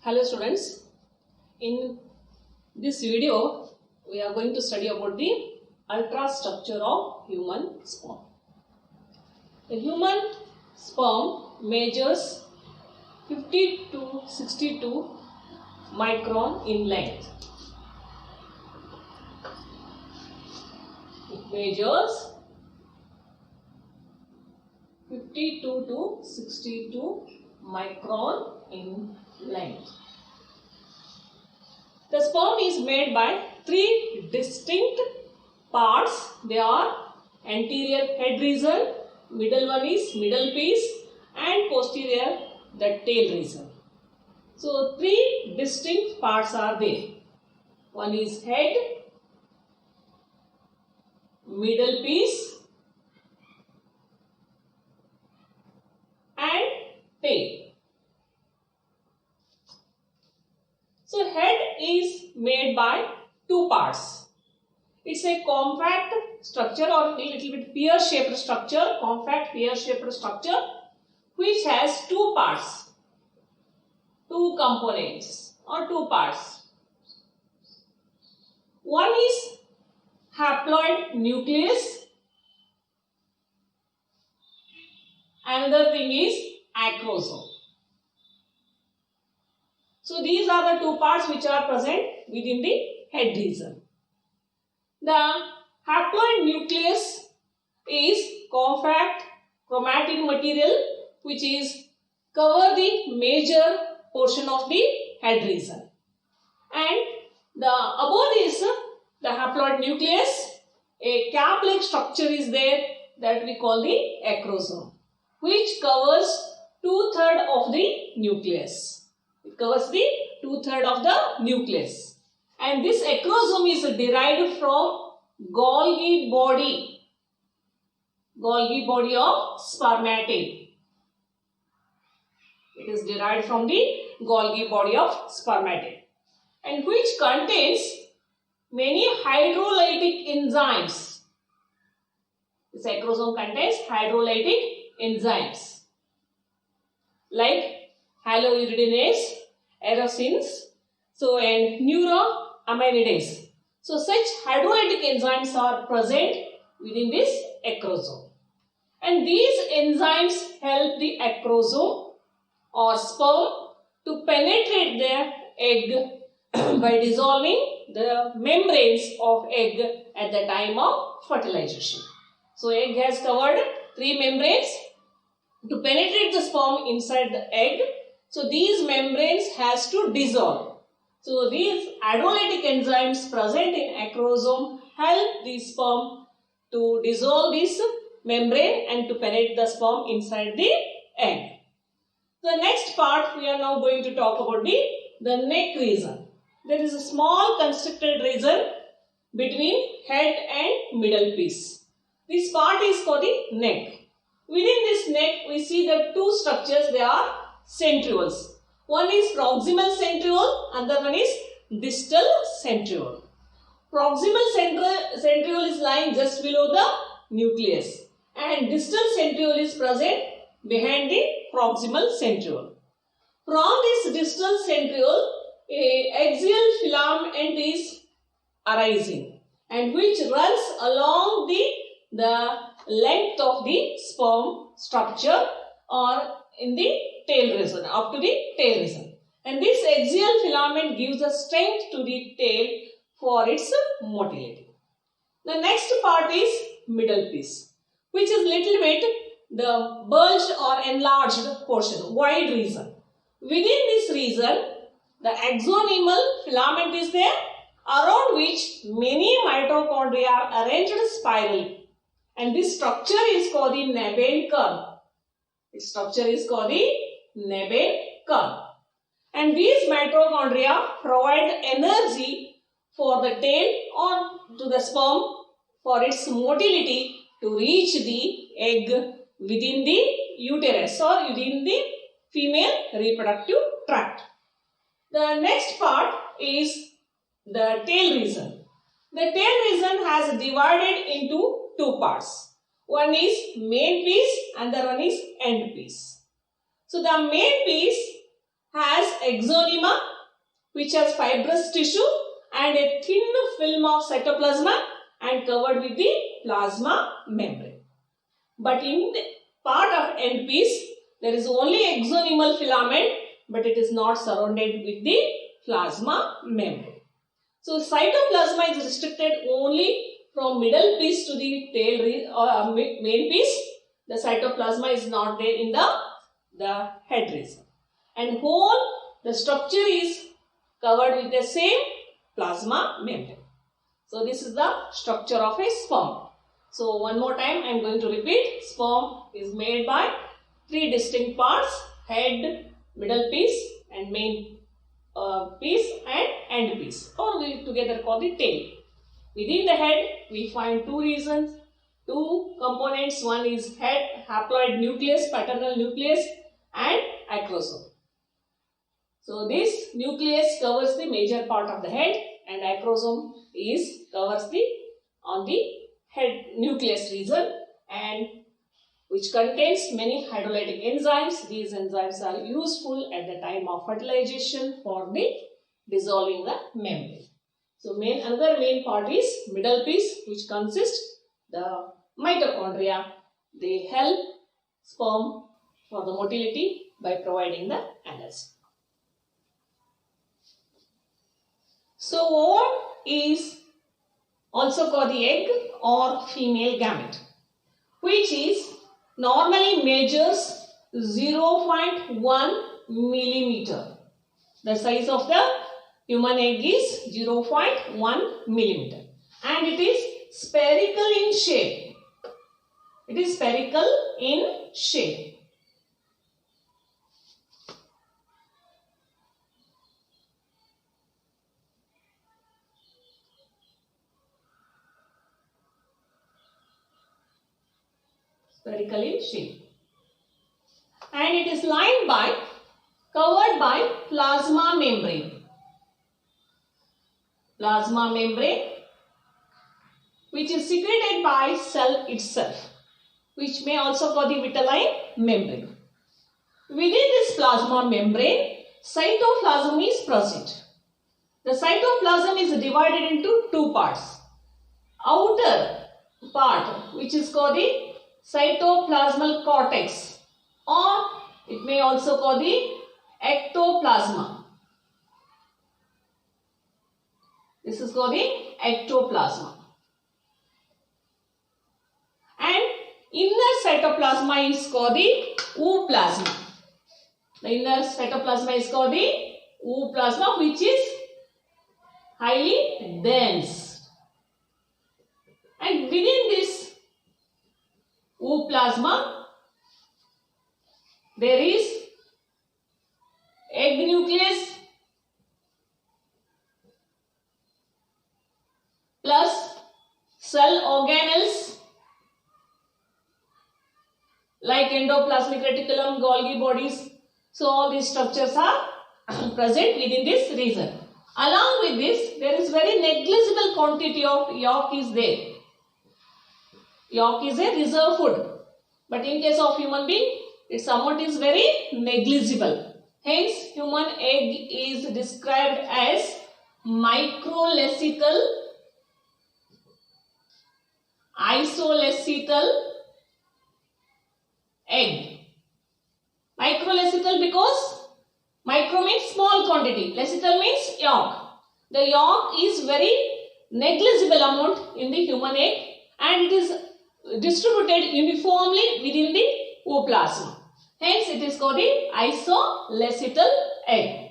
Hello students, in this video we are going to study about the ultrastructure of human sperm. The human sperm measures 50 to 62 micron in length. It measures 52 to 62 micron in length. The sperm is made by three distinct parts. They are anterior head region, middle one is middle piece, and posterior the tail region. So three distinct parts are there. One is head, middle piece, and tail. So head is made by two parts. It's a compact structure or a little bit pear-shaped structure, compact pear-shaped structure, which has two parts, two components or two parts. One is haploid nucleus. Another thing is acrosome. So these are the two parts which are present within the head region. The haploid nucleus is compact chromatin material which is cover the major portion of the head region. And above this, the haploid nucleus, a cap-like structure is there that we call the acrosome, which covers 2/3 of the nucleus. It covers the 2/3 of the nucleus. And this acrosome is derived from Golgi body of spermatid. It is derived from the Golgi body of spermatid, and which contains many hydrolytic enzymes. This acrosome contains hydrolytic enzymes like haloiridinase, erosins, and neuroaminidase. So such hydrolytic enzymes are present within this acrosome, and these enzymes help the acrosome or sperm to penetrate the egg by dissolving the membranes of egg at the time of fertilization. So egg has covered three membranes to penetrate the sperm inside the egg. So these membranes has to dissolve. So these hydrolytic enzymes present in acrosome help the sperm to dissolve this membrane and to penetrate the sperm inside the egg. The next part we are now going to talk about the neck region. There is a small constricted region between head and middle piece. This part is called the neck. Within this neck we see the two structures. They are centrioles. One is proximal centriole, another one is distal centriole. Proximal centriole is lying just below the nucleus, and distal centriole is present behind the proximal centriole. From this distal centriole, a axial filament is arising, and which runs along the length of the sperm structure or in the tail region, up to the tail region. And this axial filament gives a strength to the tail for its motility. The next part is middle piece, which is little bit the bulged or enlarged portion, wide region. Within this region, the axonemal filament is there, around which many mitochondria are arranged spirally. And this structure is called the Nabben curve. Its structure is called the Nabben curve. And these mitochondria provide energy for the tail or to the sperm for its motility to reach the egg within the uterus or within the female reproductive tract. The next part is the tail region. The tail region has divided into two parts. One is main piece and the one is end piece. So the main piece has axonema, which has fibrous tissue and a thin film of cytoplasma and covered with the plasma membrane. But in the part of end piece, there is only axonemal filament, but it is not surrounded with the plasma membrane. So cytoplasma is restricted only from middle piece to the tail main piece. The cytoplasma is not there in the head region. And whole the structure is covered with the same plasma membrane. So this is the structure of a sperm. So one more time I am going to repeat. Sperm is made by three distinct parts: head, middle piece and main piece and end piece, or we together call the tail. Within the head we find two regions, two components. One is head, haploid nucleus, paternal nucleus and acrosome. So this nucleus covers the major part of the head and acrosome covers on the head nucleus region, and which contains many hydrolytic enzymes. These enzymes are useful at the time of fertilization for the dissolving the membrane. So another main part is middle piece, which consists the mitochondria. They help sperm for the motility by providing the energy. So ovum is also called the egg or female gamete, which is normally measures 0.1 millimeter. The size of the human egg is 0.1 millimeter and it is spherical in shape. It is spherical in shape. Spherical in shape. And it is covered by plasma membrane. Plasma membrane, which is secreted by cell itself, which may also call the vitelline membrane. Within this plasma membrane, cytoplasm is present. The cytoplasm is divided into two parts. Outer part, which is called the cytoplasmal cortex, or it may also call the ectoplasma. This is called the ectoplasma. And inner cytoplasma is called the ooplasma. The inner cytoplasma is called the ooplasma, which is highly dense. And within this ooplasma, there is egg nucleus plus cell organelles like endoplasmic reticulum, Golgi bodies. So all these structures are present within this region. Along with this, there is very negligible quantity of yolk is there. Yolk is a reserve food, but in case of human being, its amount is very negligible. Hence, human egg is described as microlecythal, isolecythal egg. Microlecythal because micro means small quantity, lecythal means yolk. The yolk is very negligible amount in the human egg and it is distributed uniformly within the ooplasma. Hence, it is called the isolecythal egg.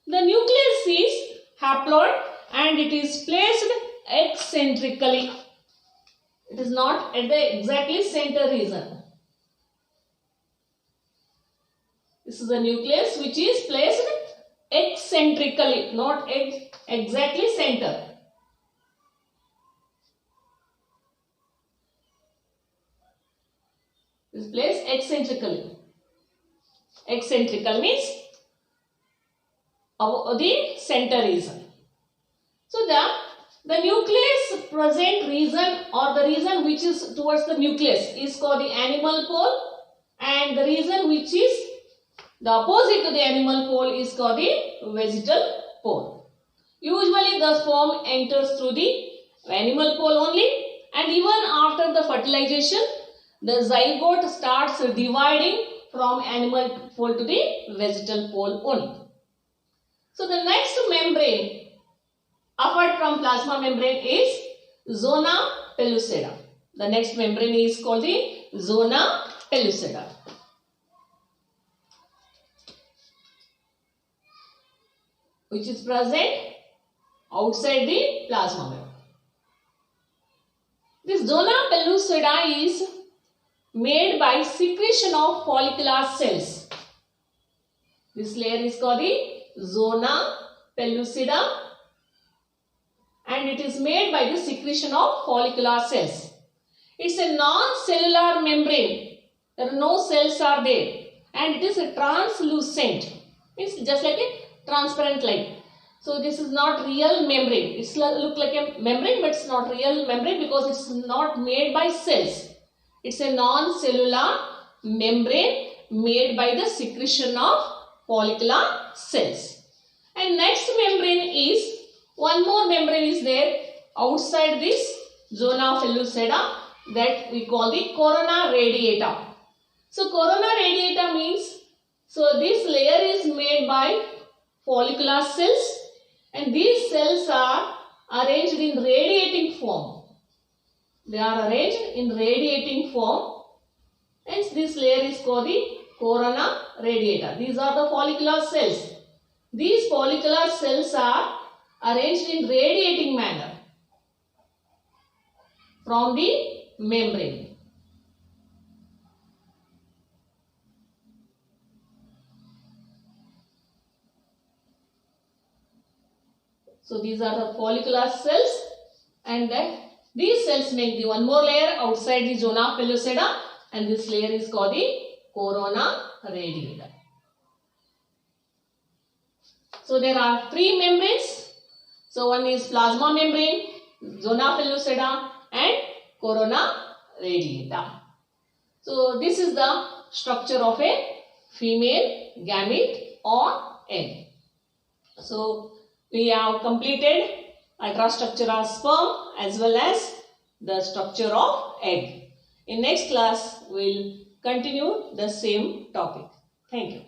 The nucleus is haploid and it is placed eccentrically. It is not at the exactly center region. This is the nucleus which is placed eccentrically, not exactly center. It is placed eccentrically. Eccentrical means the center region. So the nucleus present region or the region which is towards the nucleus is called the animal pole, and the region which is The opposite to the animal pole is called the vegetal pole. Usually the sperm enters through the animal pole only, and even after the fertilization, the zygote starts dividing from animal pole to the vegetal pole only. So the next membrane apart from plasma membrane is zona pellucida. The next membrane is called the zona pellucida. Which is present outside the plasma membrane. This zona pellucida is made by secretion of follicular cells. This layer is called the zona pellucida, and it is made by the secretion of follicular cells. It's a non-cellular membrane. There are no cells are there, and it is a translucent. It's just like a transparent light. So this is not real membrane. It's look like a membrane, but it's not real membrane because it's not made by cells. It's a non-cellular membrane made by the secretion of follicular cells. And next membrane is, one more membrane is there outside this zona pellucida, that we call the corona radiata. So corona radiata means, so this layer is made by follicular cells, and these cells are arranged in radiating form. They are arranged in radiating form, hence this layer is called the corona radiata. These are the follicular cells. These follicular cells are arranged in radiating manner from the membrane. So these are the follicular cells, and then these cells make the one more layer outside the zona pellucida, and this layer is called the corona radiata. So there are three membranes. So one is plasma membrane, zona pellucida, and corona radiata. So this is the structure of a female gamete or egg. So we have completed ultrastructure of sperm as well as the structure of egg. In next class, we will continue the same topic. Thank you.